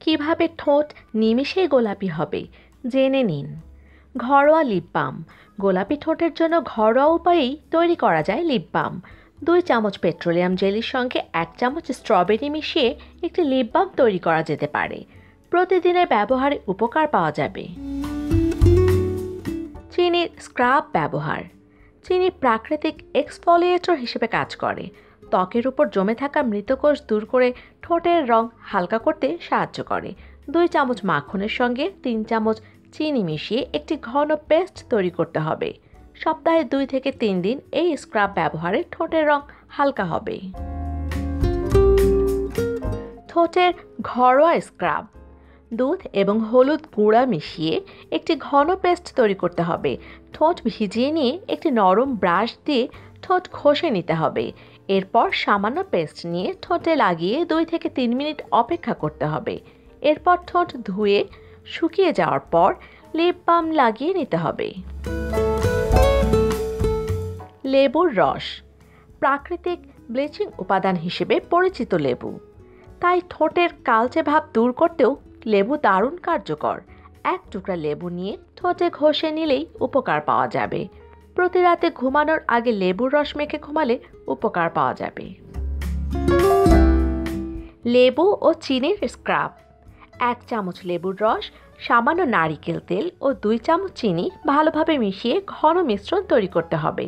কিভাবে ঠোঁট নিমেষেই গোলাপি হবে জেনে নিন। ঘরোয়া লিপ বাম। গোলাপি ঠোঁটের জন্য ঘরোয়া উপায়েই তৈরি করা যায় লিপ বাম। 2 চামচ পেট্রোলিয়াম জেলির সঙ্গে 1 চামচ স্ট্রবেরি মিশিয়ে একটি লিপ বাম তৈরি করা যেতে পারে। প্রতিদিনের ব্যবহারে উপকার পাওয়া যাবে। চিনির স্ক্রাব ব্যবহার। চিনি প্রাকৃতিক এক্সফোলিয়েটর হিসেবে কাজ করে। ত্বকের উপর জমে থাকা মৃতকোষ দূর করে ঠোঁটের রং হালকা করতে সাহায্য করে। 2 চামচ মাখনের সঙ্গে 3 চামচ চিনি মিশিয়ে একটি ঘন পেস্ট তৈরি করতে হবে। সপ্তাহে 2 থেকে 3 দিন এই স্ক্রাব ব্যবহারে ঠোঁটের রং হালকা হবে। ঠোঁটের ঘরোয়া স্ক্রাব। দুধ এবং হলুদ গুঁড়া মিশিয়ে একটি ঘন পেস্ট তৈরি করতে হবে। ঠোঁট ভিজিয়ে নিয়ে একটি নরম ব্রাশ দিয়ে ঠোঁট ঘষে নিতে হবে। এরপর সামান্য পেস্ট নিয়ে ঠোঁটে লাগিয়ে 2 থেকে 3 মিনিট অপেক্ষা করতে হবে। এরপর ঠোঁট ধুয়ে শুকিয়ে যাওয়ার পর লিপ বাম লাগিয়ে নিতে হবে। লেবুর রস। প্রাকৃতিক ব্লিচিং উপাদান হিসেবে পরিচিত লেবু, তাই ঠোঁটের কালচে ভাব দূর করতেও লেবু দারুণ কার্যকর। 1 টুকরা লেবু নিয়ে ঠোঁটে ঘষে নিলেই উপকার পাওয়া যাবে। প্রতি রাতে ঘুমানোর আগে লেবুর রস মেখে ঘুমালে উপকার পাওয়া যাবে। লেবু ও চিনির স্ক্রাব। 1 চামচ লেবুর রস, সামান্য নারিকেল তেল ও 2 চামচ চিনি ভালোভাবে মিশিয়ে ঘন মিশ্রণ তৈরি করতে হবে।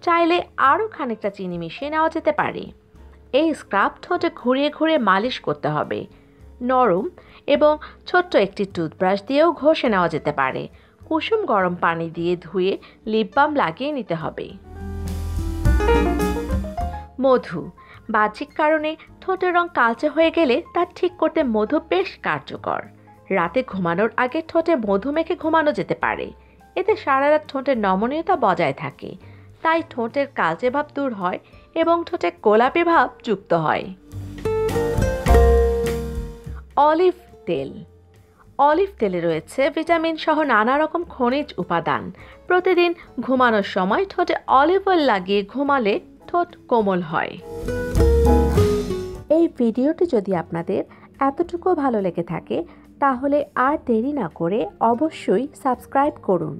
চাইলে আরও খানিকটা চিনি মিশিয়ে নেওয়া যেতে পারে। এই স্ক্রাব ঠোঁটে ঘুরিয়ে ঘুরিয়ে মালিশ করতে হবে। নরম এবং ছোট্ট একটি টুথব্রাশ দিয়েও ঘষে নেওয়া যেতে পারে। কুসুম গরম পানি দিয়ে ধুয়ে লিপ বাম লাগিয়ে নিতে হবে। মধু। বাহ্যিক কারণে ঠোঁটের রং কালচে হয়ে গেলে তা ঠিক করতে মধু বেশ কার্যকর। রাতে ঘুমানোর আগে ঠোঁটে মধু মেখে ঘুমানো যেতে পারে। এতে সারা রাত ঠোঁটের নমনীয়তা বজায় থাকে, তাই ঠোঁটের কালচে ভাব দূর হয় এবং ঠোঁটে গোলাপি ভাব যুক্ত হয়। অলিভ তেল। অলিভ তেলে রয়েছে ভিটামিন সহ নানা রকম খনিজ উপাদান। প্রতিদিন ঘুমানোর সময় ঠোঁটে অলিভ অয়েল লাগিয়ে ঘুমালে ঠোঁট কোমল হয়। এই ভিডিওটি যদি আপনাদের এতটুকু ভালো লেগে থাকে তাহলে আর দেরি না করে অবশ্যই সাবস্ক্রাইব করুন।